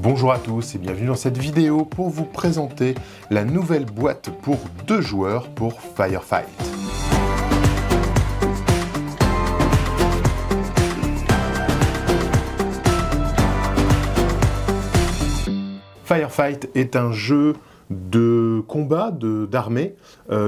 Bonjour à tous et bienvenue dans cette vidéo pour vous présenter la nouvelle boîte pour 2 joueurs pour Firefight. Firefight est un jeu de combat, d'armée,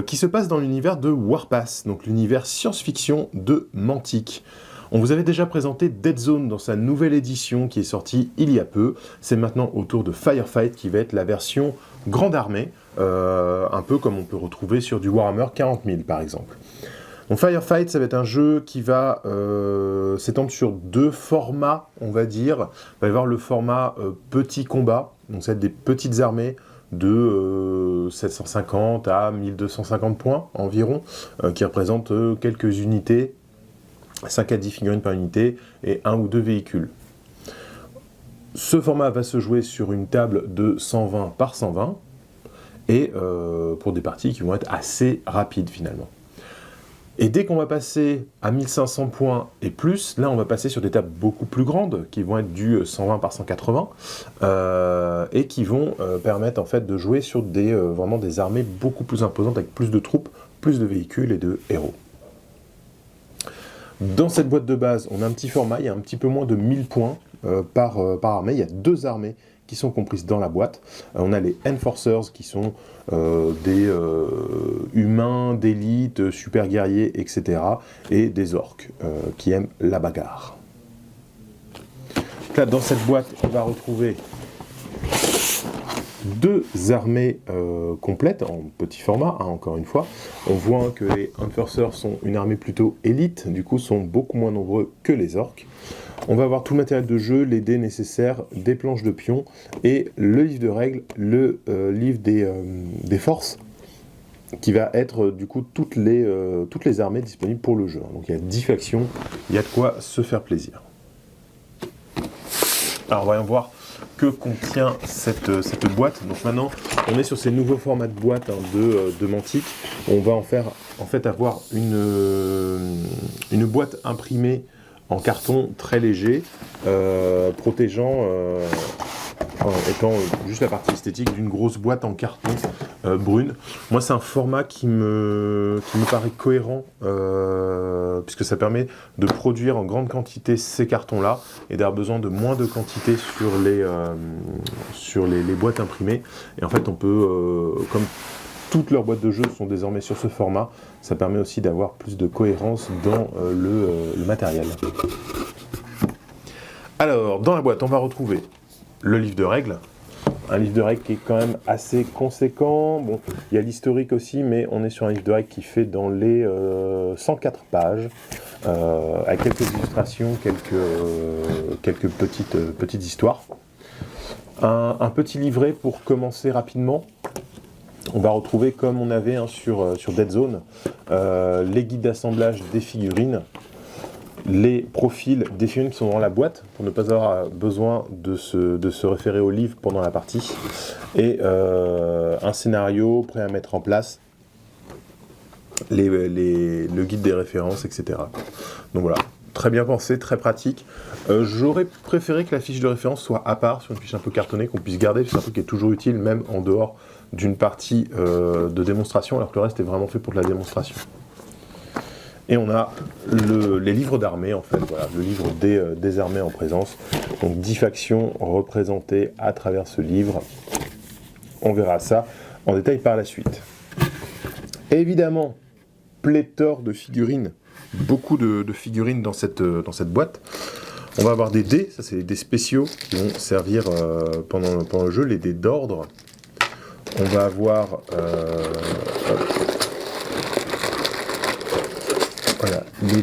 qui se passe dans l'univers de Warpath, donc l'univers science-fiction de Mantic. On vous avait déjà présenté Dead Zone dans sa nouvelle édition qui est sortie il y a peu. C'est maintenant au tour de Firefight qui va être la version grande armée, un peu comme on peut retrouver sur du Warhammer 40 000 par exemple. Donc Firefight, ça va être un jeu qui va s'étendre sur 2 formats, on va dire. Il va y avoir le format petit combat, donc ça va être des petites armées de 750 à 1250 points environ, qui représentent quelques unités, 5 à 10 figurines par unité et 1 ou 2 véhicules. Ce format va se jouer sur une table de 120 par 120 et pour des parties qui vont être assez rapides finalement. Et dès qu'on va passer à 1500 points et plus, là on va passer sur des tables beaucoup plus grandes qui vont être du 120 par 180 et qui vont permettre en fait de jouer sur vraiment des armées beaucoup plus imposantes avec plus de troupes, plus de véhicules et de héros. Dans cette boîte de base, on a un petit format, il y a un petit peu moins de 1000 points par armée. Il y a 2 armées qui sont comprises dans la boîte. On a les Enforcers qui sont des humains d'élite, super guerriers, etc. Et des orques qui aiment la bagarre. Là, dans cette boîte, on va retrouver 2 armées complètes en petit format, hein, encore une fois. On voit que les Enforcers sont une armée plutôt élite, du coup sont beaucoup moins nombreux que les orques. On va avoir tout le matériel de jeu, les dés nécessaires, des planches de pions et le livre de règles, le livre des forces, qui va être du coup toutes les armées disponibles pour le jeu. Donc il y a 10 factions, il y a de quoi se faire plaisir. Alors voyons voir que contient cette boîte. Donc maintenant, on est sur ces nouveaux formats de boîte de Mantic. On va en fait avoir une boîte imprimée en carton très léger, protégeant, étant juste la partie esthétique d'une grosse boîte en carton brune. Moi, c'est un format qui me paraît cohérent, puisque ça permet de produire en grande quantité ces cartons-là et d'avoir besoin de moins de quantité sur les boîtes imprimées. Et en fait, on peut, comme toutes leurs boîtes de jeux sont désormais sur ce format, ça permet aussi d'avoir plus de cohérence dans le matériel. Alors, dans la boîte, on va retrouver le livre de règles. Un livre de règles qui est quand même assez conséquent. Bon, il y a l'historique aussi, mais on est sur un livre de règles qui fait dans les 104 pages, avec quelques illustrations, quelques petites histoires. Un petit livret pour commencer rapidement. On va retrouver, comme on avait sur Dead Zone, les guides d'assemblage des figurines, les profils des figurines qui sont dans la boîte, pour ne pas avoir besoin de se référer au livre pendant la partie, et un scénario prêt à mettre en place, le guide des références, etc. Donc voilà, très bien pensé, très pratique. J'aurais préféré que la fiche de référence soit à part, sur une fiche un peu cartonnée, qu'on puisse garder, c'est un truc qui est toujours utile, même en dehors d'une partie de démonstration, alors que le reste est vraiment fait pour de la démonstration. Et on a les livres d'armée, en fait, voilà, le livre des armées en présence. Donc 10 factions représentées à travers ce livre. On verra ça en détail par la suite. Et évidemment, pléthore de figurines, beaucoup de figurines dans cette boîte. On va avoir des dés, ça c'est les dés spéciaux qui vont servir pendant le jeu, les dés d'ordre. On va avoir voilà, les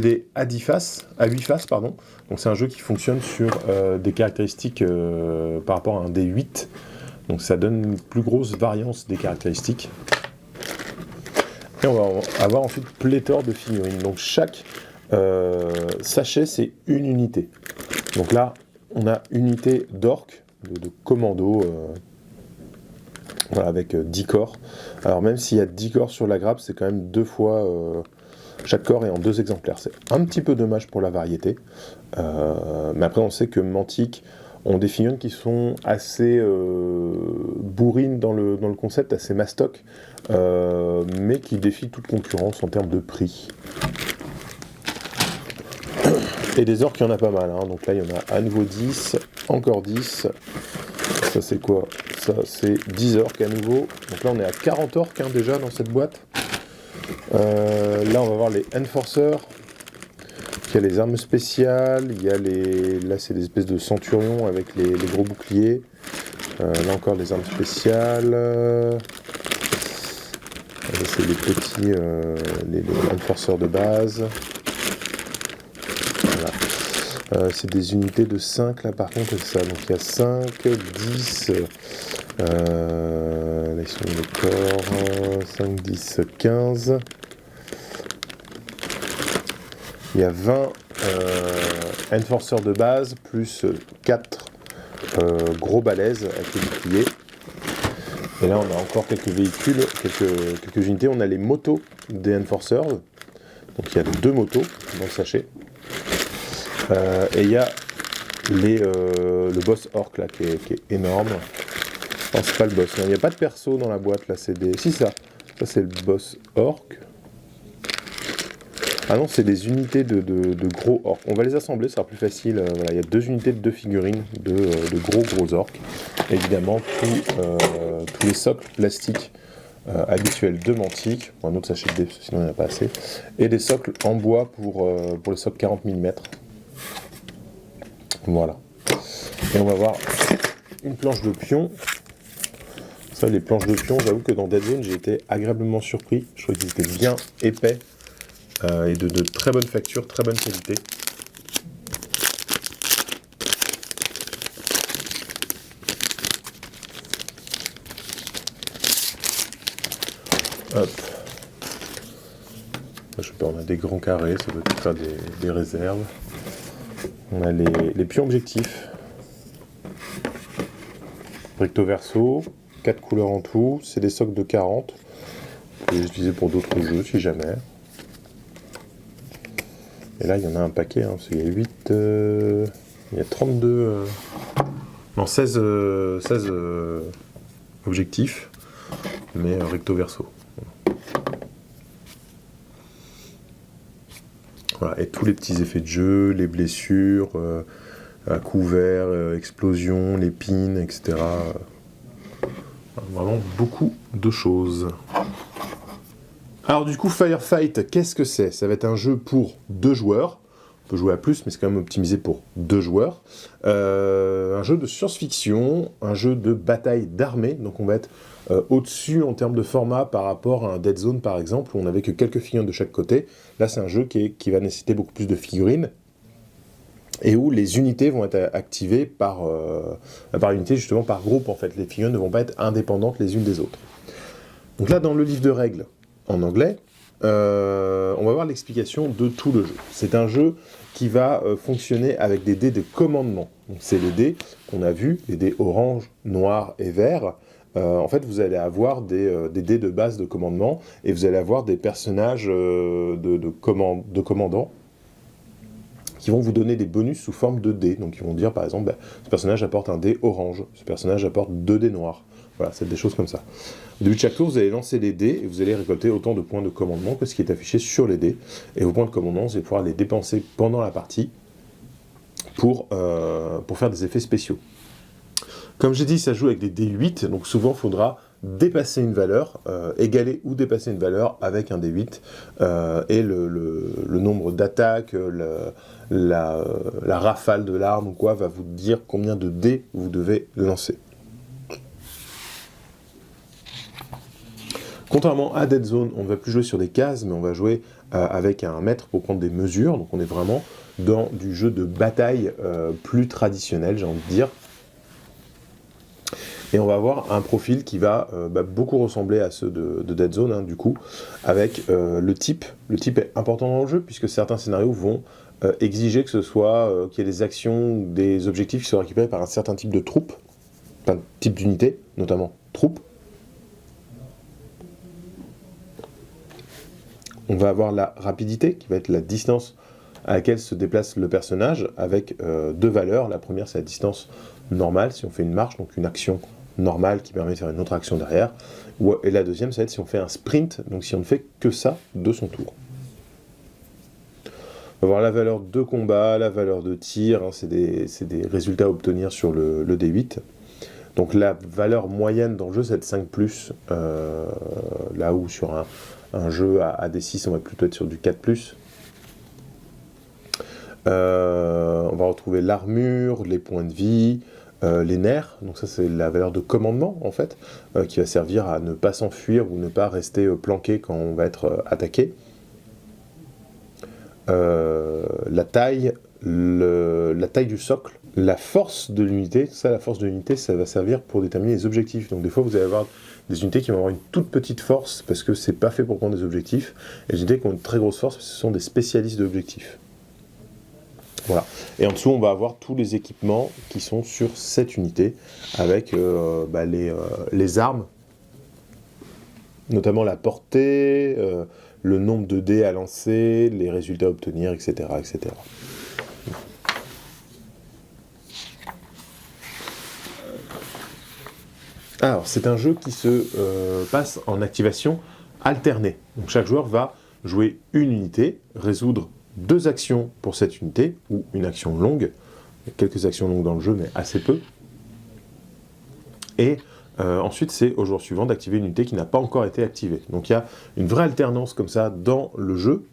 dés à 8 faces, pardon. Donc c'est un jeu qui fonctionne sur des caractéristiques par rapport à un dé 8. Donc ça donne une plus grosse variance des caractéristiques. Et on va avoir ensuite pléthore de figurines. Donc chaque sachet c'est une unité. Donc là on a unité d'orque, de commando, voilà, avec 10 corps. Alors même s'il y a 10 corps sur la grappe, c'est quand même 2 fois Chaque corps est en 2 exemplaires. C'est un petit peu dommage pour la variété. Mais après, on sait que Mantic ont des figurines qui sont assez bourrines dans le concept, assez mastoc, mais qui défient toute concurrence en termes de prix. Et des orques, il y en a pas mal, hein. Donc là, il y en a à nouveau 10, encore 10. Ça, c'est quoi? Ça, c'est 10 orques à nouveau. Donc là, on est à 40 orques hein, déjà dans cette boîte. Là, on va voir les Enforcers. Il y a les armes spéciales. Il y a les... Là, c'est des espèces de centurions avec les gros boucliers. Là encore, les armes spéciales. Là, c'est les petits... les Enforcers de base. C'est des unités de 5 là par contre, c'est ça. Donc il y a 5, 10, là ils sont les corps, 5, 10, 15. Il y a 20 Enforcers de base, plus 4 gros balaises avec les boucliers. Et là on a encore quelques véhicules, quelques unités. On a les motos des Enforcers. Donc il y a 2 motos dans le sachet. Et il y a le boss orc là qui est énorme. Non, c'est pas le boss, il n'y a pas de perso dans la boîte là, c'est des. Si ça c'est le boss orc. Ah non, c'est des unités de gros orcs. On va les assembler, ça sera plus facile. Voilà, il y a 2 unités de 2 figurines de gros orcs. Évidemment, tous les socles plastiques habituels de Mantic. Bon, un autre sachet de dés, sinon il n'y en a pas assez. Et des socles en bois pour les socles 40 mm. Voilà. Et on va voir une planche de pion. Ça, les planches de pion, j'avoue que dans Dead Zone, j'ai été agréablement surpris. Je trouvais qu'ils étaient bien épais et de très bonne facture, très bonne qualité. Hop. Je sais pas, on a des grands carrés, ça doit être faire des réserves. On a les pions objectifs. Recto verso, 4 couleurs en tout, c'est des socles de 40. Vous pouvez les utiliser pour d'autres jeux si jamais. Et là il y en a un paquet, hein, parce qu'il y a 8. Il y a 32. Non, 16 objectifs, mais recto verso. Voilà, et tous les petits effets de jeu, les blessures, à couvert, explosion, les pins, etc. Vraiment beaucoup de choses. Alors du coup, Firefight, qu'est-ce que c'est? Ça va être un jeu pour 2 joueurs. On peut jouer à plus, mais c'est quand même optimisé pour 2 joueurs. Un jeu de science-fiction, un jeu de bataille d'armée. Donc on va être au-dessus en termes de format par rapport à un Dead Zone par exemple, où on n'avait que quelques figurines de chaque côté. Là c'est un jeu qui va nécessiter beaucoup plus de figurines, et où les unités vont être activées par unité, justement par groupe en fait. Les figurines ne vont pas être indépendantes les unes des autres. Donc là dans le livre de règles, en anglais, on va voir l'explication de tout le jeu. C'est un jeu qui va fonctionner avec des dés de commandement. Donc c'est les dés qu'on a vus, les dés orange, noir et vert. En fait, vous allez avoir des dés de base de commandement, et vous allez avoir des personnages de commandants qui vont vous donner des bonus sous forme de dés. Donc ils vont dire par exemple, ce personnage apporte un dé orange, ce personnage apporte 2 dés noirs. Voilà, c'est des choses comme ça. Au début de chaque tour, vous allez lancer les dés et vous allez récolter autant de points de commandement que ce qui est affiché sur les dés. Et vos points de commandement, vous allez pouvoir les dépenser pendant la partie pour faire des effets spéciaux. Comme j'ai dit, ça joue avec des D8, donc souvent il faudra dépasser une valeur, égaler ou dépasser une valeur avec un D8, et le nombre d'attaques, la rafale de l'arme ou quoi va vous dire combien de dés vous devez lancer. Contrairement à Dead Zone, on ne va plus jouer sur des cases, mais on va jouer avec un mètre pour prendre des mesures, donc on est vraiment dans du jeu de bataille plus traditionnel, j'ai envie de dire. Et on va avoir un profil qui va beaucoup ressembler à ceux de Dead Zone, hein, du coup, avec le type. Le type est important dans le jeu, puisque certains scénarios vont exiger que ce soit qu'il y ait des actions ou des objectifs qui soient récupérés par un certain type de troupe, enfin type d'unité, notamment troupe. On va avoir la rapidité, qui va être la distance à laquelle se déplace le personnage, avec deux valeurs. La première, c'est la distance normale, si on fait une marche, donc une action normale qui permet de faire une autre action derrière. Et la deuxième, ça va être si on fait un sprint, donc si on ne fait que ça de son tour. On va voir la valeur de combat, la valeur de tir, hein, c'est des résultats à obtenir sur le D8. Donc la valeur moyenne dans le jeu, c'est de 5+, là où sur un jeu à D6, on va plutôt être sur du 4+. On va retrouver l'armure, les points de vie, les nerfs, donc ça c'est la valeur de commandement en fait, qui va servir à ne pas s'enfuir ou ne pas rester planqué quand on va être attaqué. La taille du socle, la force de l'unité, la force de l'unité, ça va servir pour déterminer les objectifs. Donc des fois, vous allez avoir des unités qui vont avoir une toute petite force parce que c'est pas fait pour prendre des objectifs, et des unités qui ont une très grosse force parce que ce sont des spécialistes de l'objectif. Voilà. Et en dessous, on va avoir tous les équipements qui sont sur cette unité, avec les armes, notamment la portée, le nombre de dés à lancer, les résultats à obtenir, etc. etc. Alors, c'est un jeu qui se passe en activation alternée. Donc chaque joueur va jouer une unité, résoudre 2 actions pour cette unité, ou une action longue. Il y a quelques actions longues dans le jeu, mais assez peu. Et ensuite, c'est au jour suivant d'activer une unité qui n'a pas encore été activée. Donc il y a une vraie alternance comme ça dans le jeu,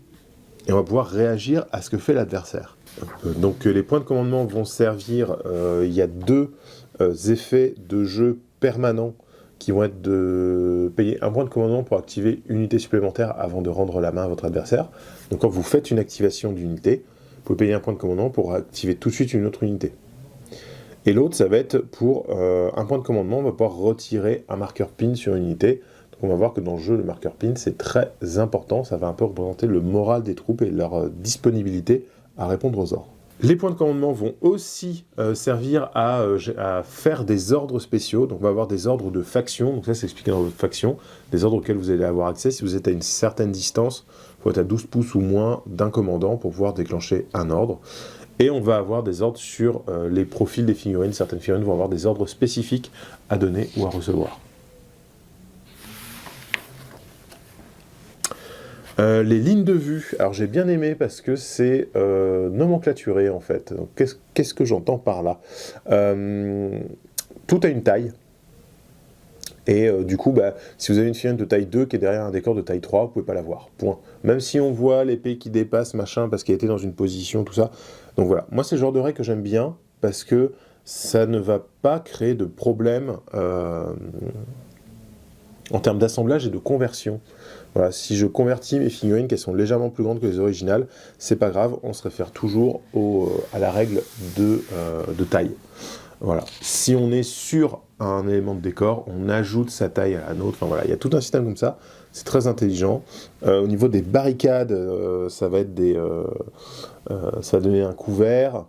et on va pouvoir réagir à ce que fait l'adversaire. Donc les points de commandement vont servir, il y a 2 effets de jeu permanents qui vont être de payer un point de commandement pour activer une unité supplémentaire avant de rendre la main à votre adversaire. Donc quand vous faites une activation d'unité, vous pouvez payer un point de commandement pour activer tout de suite une autre unité. Et l'autre, ça va être pour un point de commandement, on va pouvoir retirer un marqueur pin sur une unité. Donc on va voir que dans le jeu, le marqueur pin, c'est très important, ça va un peu représenter le moral des troupes et leur disponibilité à répondre aux ordres. Les points de commandement vont aussi servir à faire des ordres spéciaux. Donc on va avoir des ordres de faction, donc ça c'est expliqué dans votre faction, des ordres auxquels vous allez avoir accès si vous êtes à une certaine distance, il faut être à 12 pouces ou moins d'un commandant pour pouvoir déclencher un ordre. Et on va avoir des ordres sur les profils des figurines. Certaines figurines vont avoir des ordres spécifiques à donner ou à recevoir. Les lignes de vue, alors j'ai bien aimé parce que c'est nomenclaturé en fait. Qu'est-ce que j'entends par là? Tout a une taille. Et du coup, si vous avez une figurine de taille 2 qui est derrière un décor de taille 3, vous pouvez pas la voir. Point. Même si on voit l'épée qui dépasse, machin, parce qu'elle était dans une position, tout ça. Donc voilà, moi c'est le genre de règle que j'aime bien, parce que ça ne va pas créer de problème en termes d'assemblage et de conversion. Voilà, si je convertis mes figurines, qu'elles sont légèrement plus grandes que les originales, c'est pas grave, on se réfère toujours à la règle de taille. Voilà. Si on est sur un élément de décor, on ajoute sa taille à la nôtre. Enfin voilà, il y a tout un système comme ça. C'est très intelligent. Au niveau des barricades, ça va être ça va donner un couvert.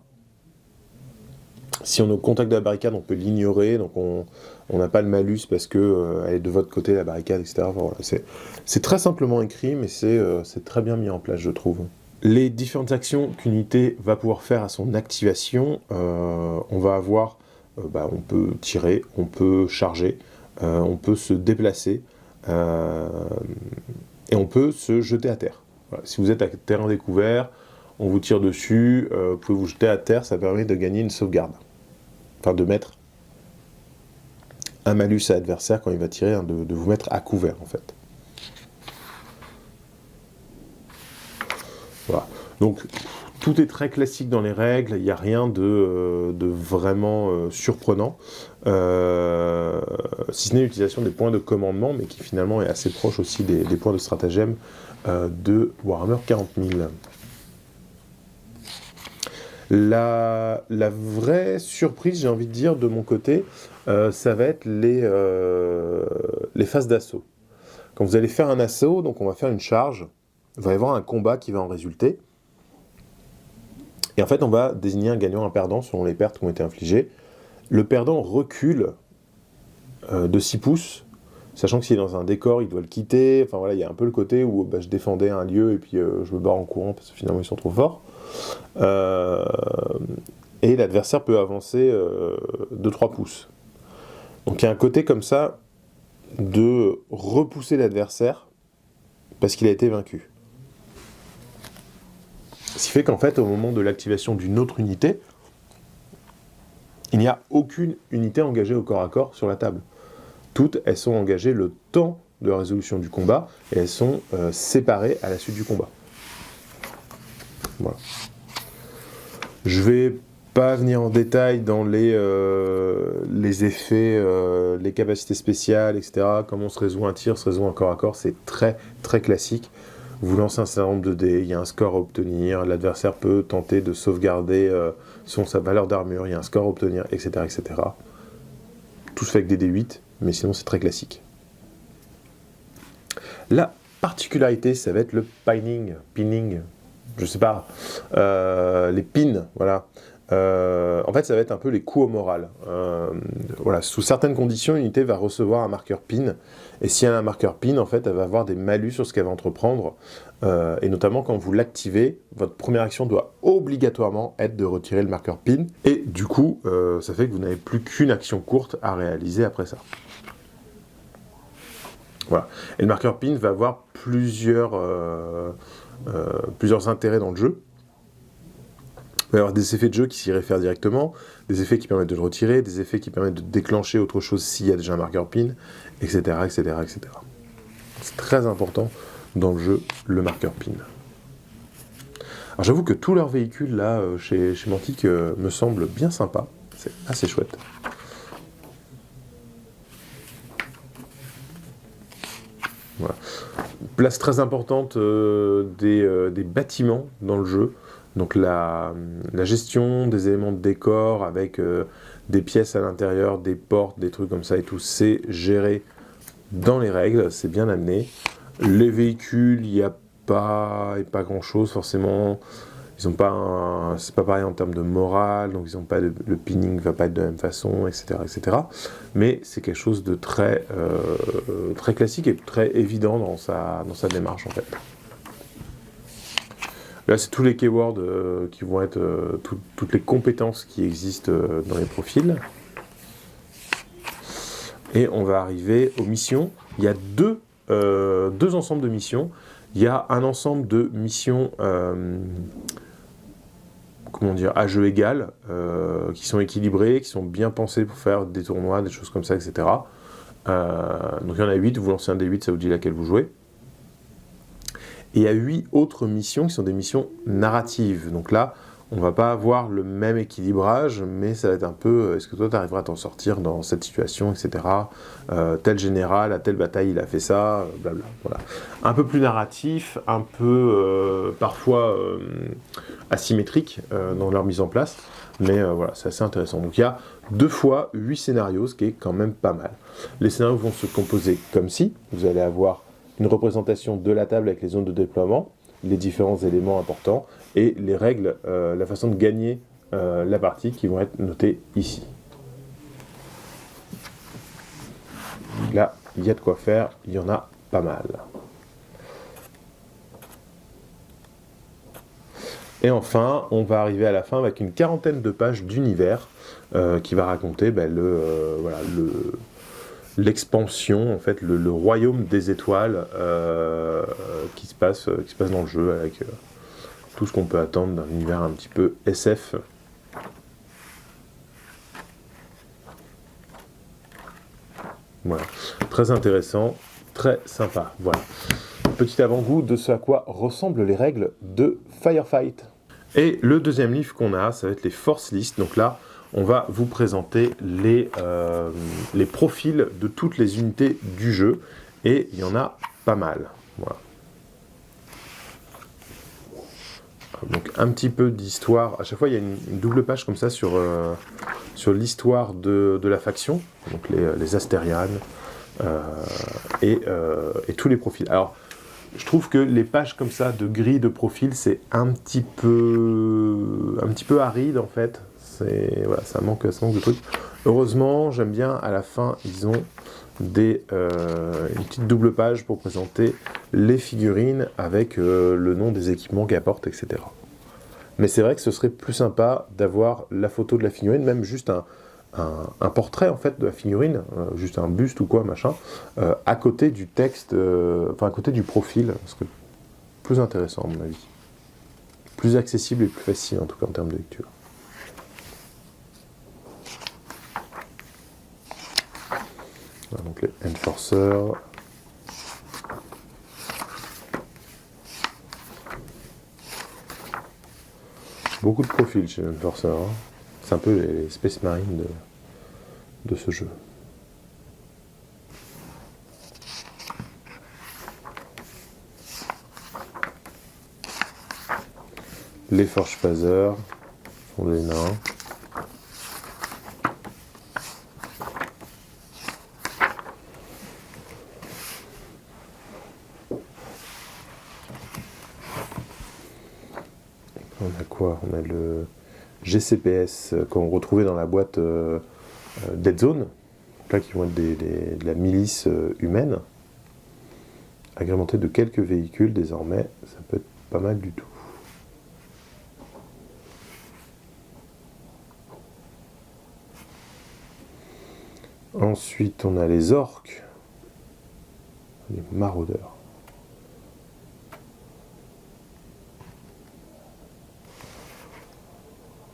Si on est au contact de la barricade, on peut l'ignorer, donc on n'a pas le malus parce que elle est de votre côté, la barricade, etc. Enfin, voilà, c'est très simplement écrit, mais c'est très bien mis en place, je trouve. Les différentes actions qu'une unité va pouvoir faire à son activation, on va avoir, on peut tirer, on peut charger, on peut se déplacer, et on peut se jeter à terre. Voilà. Si vous êtes à terrain découvert, on vous tire dessus, vous pouvez vous jeter à terre, ça permet de gagner une sauvegarde. Enfin, de mettre un malus à l'adversaire quand il va tirer, hein, de vous mettre à couvert, en fait. Voilà. Donc, tout est très classique dans les règles, il n'y a rien de vraiment surprenant, si ce n'est l'utilisation des points de commandement, mais qui finalement est assez proche aussi des points de stratagème de Warhammer 40 000. La vraie surprise, j'ai envie de dire, de mon côté, ça va être les phases d'assaut. Quand vous allez faire un assaut, donc on va faire une charge, il va y avoir un combat qui va en résulter, et en fait on va désigner un gagnant, un perdant, selon les pertes qui ont été infligées. Le perdant recule de 6 pouces sachant que s'il est dans un décor, il doit le quitter. Enfin voilà, il y a un peu le côté où je défendais un lieu et puis je me barre en courant parce que finalement ils sont trop forts. Et l'adversaire peut avancer de 3 pouces. Donc il y a un côté comme ça de repousser l'adversaire parce qu'il a été vaincu. Ce qui fait qu'en fait, au moment de l'activation d'une autre unité, il n'y a aucune unité engagée au corps à corps sur la table. Toutes, elles sont engagées le temps de la résolution du combat et elles sont séparées à la suite du combat. Voilà. Je vais pas venir en détail dans les effets, les capacités spéciales, etc. Comment se résout un tir, se résout un corps à corps, c'est très très classique. Vous lancez un certain nombre de dés, il y a un score à obtenir, l'adversaire peut tenter de sauvegarder sa valeur d'armure, il y a un score à obtenir, etc., etc. Tout se fait avec des D8, mais sinon c'est très classique. La particularité, ça va être le pinning, je sais pas, les pins, voilà. En fait, ça va être un peu les coups au moral. Voilà, sous certaines conditions, l'unité va recevoir un marqueur pin, et si elle a un marqueur pin, en fait, elle va avoir des malus sur ce qu'elle va entreprendre, et notamment quand vous l'activez, votre première action doit obligatoirement être de retirer le marqueur pin, et du coup, ça fait que vous n'avez plus qu'une action courte à réaliser après ça. Voilà. Et le marqueur pin va avoir plusieurs intérêts dans le jeu. Il va y avoir des effets de jeu qui s'y réfèrent directement, des effets qui permettent de le retirer, des effets qui permettent de déclencher autre chose s'il y a déjà un marqueur pin, etc., etc., etc. C'est très important dans le jeu, le marqueur pin. Alors j'avoue que tous leurs véhicules là, chez Mantic, me semblent bien sympas. C'est assez chouette. Voilà. Place très importante des bâtiments dans le jeu. Donc la gestion des éléments de décor avec des pièces à l'intérieur, des portes, des trucs comme ça et tout, c'est géré dans les règles, c'est bien amené. Les véhicules, il n'y a pas grand chose forcément. Ils ont pas c'est pas pareil en termes de morale, donc ils ont pas le pinning va pas être de la même façon, etc., etc. Mais c'est quelque chose de très très classique et très évident dans sa démarche en fait. Là, c'est tous les keywords qui vont être toutes les compétences qui existent dans les profils. Et on va arriver aux missions. Il y a deux ensembles de missions. Il y a un ensemble de missions à jeu égal, qui sont équilibrées, qui sont bien pensées pour faire des tournois, des choses comme ça, etc. Donc il y en a 8, vous lancez un des 8, ça vous dit laquelle vous jouez. Et il y a 8 autres missions qui sont des missions narratives. Donc là, on ne va pas avoir le même équilibrage, mais ça va être un peu, est-ce que toi tu arriveras à t'en sortir dans cette situation, etc. Tel général, à telle bataille, il a fait ça, blabla. Voilà. Un peu plus narratif, un peu parfois asymétrique dans leur mise en place, mais voilà, c'est assez intéressant. Donc il y a 2 fois 8 scénarios, ce qui est quand même pas mal. Les scénarios vont se composer comme si, vous allez avoir une représentation de la table avec les zones de déploiement, les différents éléments importants, et les règles, la façon de gagner la partie qui vont être notées ici. Là, il y a de quoi faire, il y en a pas mal. Et enfin, on va arriver à la fin avec une 40aine de pages d'univers qui va raconter l'expansion, en fait, le royaume des étoiles qui se passe dans le jeu avec tout ce qu'on peut attendre d'un univers un petit peu SF. Voilà, très intéressant, très sympa. Voilà, petit avant-goût de ce à quoi ressemblent les règles de Firefight. Et le deuxième livre qu'on a, ça va être les Force List. Donc là, on va vous présenter les profils de toutes les unités du jeu. Et il y en a pas mal. Voilà. Donc un petit peu d'histoire. À chaque fois, il y a une double page comme ça sur l'histoire de la faction. Donc les Astérianes et tous les profils. Alors, je trouve que les pages comme ça de grille de profil, c'est un petit peu aride en fait. Voilà, ça manque de trucs. Heureusement, j'aime bien, à la fin, ils ont une petite double page pour présenter les figurines avec le nom des équipements qu'elles apportent, etc. Mais c'est vrai que ce serait plus sympa d'avoir la photo de la figurine, même juste un portrait en fait de la figurine, juste un buste ou quoi, machin, à côté du texte, enfin à côté du profil, ce serait plus intéressant à mon avis. Plus accessible et plus facile en tout cas en termes de lecture. Voilà, donc les Enforcers. Beaucoup de profils chez les Enforcers. Hein. C'est un peu les Space Marines de ce jeu. Les Forge Phasers sont des nains. On a quoi? On a le GCPS qu'on retrouvait dans la boîte Dead Zone, là qui vont être de la milice humaine, agrémenté de quelques véhicules désormais, ça peut être pas mal du tout. Ensuite, on a les orques, les maraudeurs.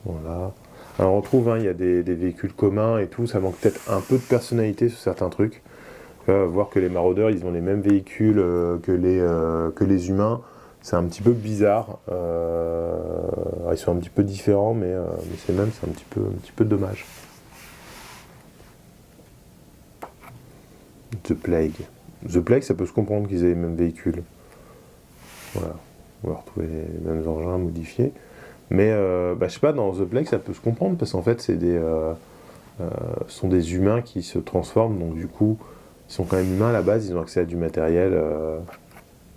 Voilà. Alors on retrouve, hein, il y a des véhicules communs et tout, ça manque peut-être un peu de personnalité sur certains trucs. Voir que les maraudeurs, ils ont les mêmes véhicules que les humains, c'est un petit peu bizarre. Ils sont un petit peu différents, mais c'est un petit peu dommage. The Plague. The Plague, ça peut se comprendre qu'ils aient les mêmes véhicules. Voilà. On va retrouver les mêmes engins modifiés. Mais je sais pas, dans The Plague, ça peut se comprendre, parce qu'en fait, sont des humains qui se transforment, donc du coup, ils sont quand même humains à la base, ils ont accès à du matériel,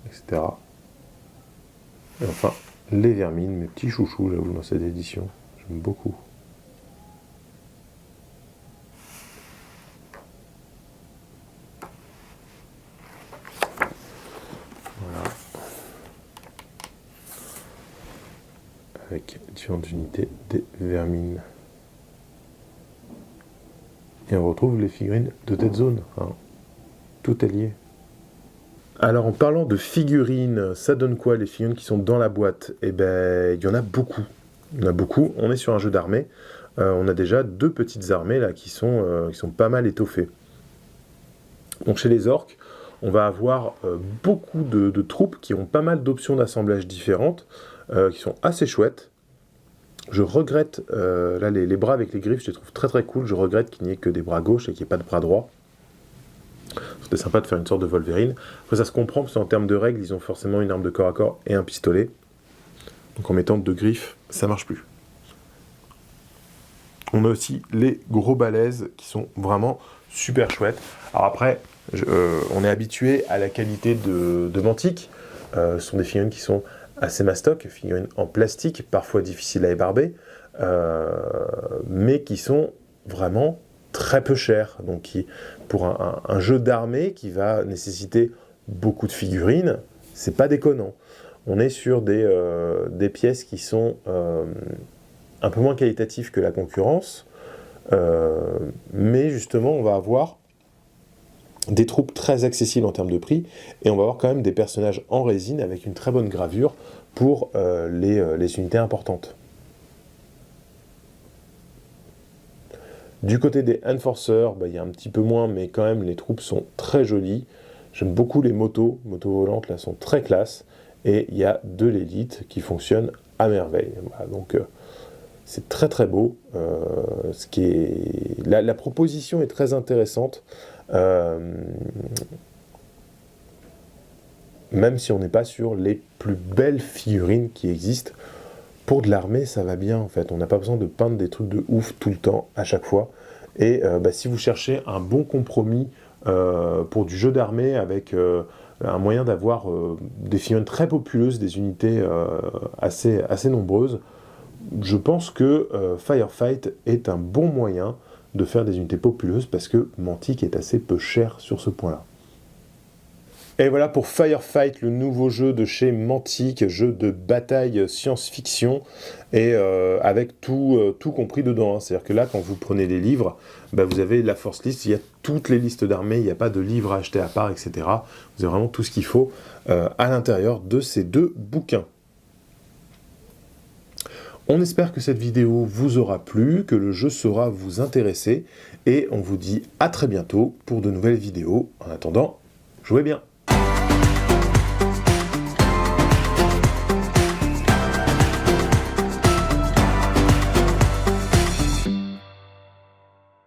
etc. Et enfin, les vermines, mes petits chouchous, j'avoue, dans cette édition. J'aime beaucoup. Voilà. Avec différentes unités des vermines. Et on retrouve les figurines de Dead Zone. Hein. Tout est lié. Alors en parlant de figurines, ça donne quoi les figurines qui sont dans la boîte? Eh ben, il y en a beaucoup. Il y en a beaucoup. On est sur un jeu d'armée. On a déjà 2 petites armées là qui sont pas mal étoffées. Donc chez les orques, on va avoir beaucoup de troupes qui ont pas mal d'options d'assemblage différentes, qui sont assez chouettes. Je regrette, là les bras avec les griffes, je les trouve très très cool. Je regrette qu'il n'y ait que des bras gauches et qu'il n'y ait pas de bras droit. C'était sympa de faire une sorte de Wolverine. Après ça se comprend parce qu'en termes de règles, ils ont forcément une arme de corps à corps et un pistolet. Donc en mettant 2 griffes, ça marche plus. On a aussi les gros balaises qui sont vraiment super chouettes. Alors après, on est habitué à la qualité de Mantic. Ce sont des figurines qui sont assez mastoc, figurines en plastique, parfois difficiles à ébarber, mais qui sont vraiment très peu chères. Donc pour un jeu d'armée qui va nécessiter beaucoup de figurines, c'est pas déconnant. On est sur des pièces qui sont un peu moins qualitatives que la concurrence, mais justement on va avoir des troupes très accessibles en termes de prix, et on va avoir quand même des personnages en résine avec une très bonne gravure pour les unités importantes. Du côté des Enforcers, il y a un petit peu moins, mais quand même les troupes sont très jolies. J'aime beaucoup les motos volantes là sont très classe, et il y a de l'élite qui fonctionne à merveille. Voilà, donc c'est très très beau. La proposition est très intéressante. Même si on n'est pas sur les plus belles figurines qui existent, pour de l'armée ça va bien en fait, on n'a pas besoin de peindre des trucs de ouf tout le temps, à chaque fois, et si vous cherchez un bon compromis pour du jeu d'armée avec un moyen d'avoir des figurines très populeuses, des unités assez nombreuses, je pense que Firefight est un bon moyen de faire des unités populeuses parce que Mantic est assez peu cher sur ce point-là. Et voilà pour Firefight, le nouveau jeu de chez Mantic, jeu de bataille science-fiction, et avec tout compris dedans. Hein. C'est-à-dire que là, quand vous prenez les livres, bah, vous avez la Force List, il y a toutes les listes d'armées, il n'y a pas de livres à acheter à part, etc. Vous avez vraiment tout ce qu'il faut à l'intérieur de ces deux bouquins. On espère que cette vidéo vous aura plu, que le jeu saura vous intéresser, et on vous dit à très bientôt pour de nouvelles vidéos. En attendant, jouez bien!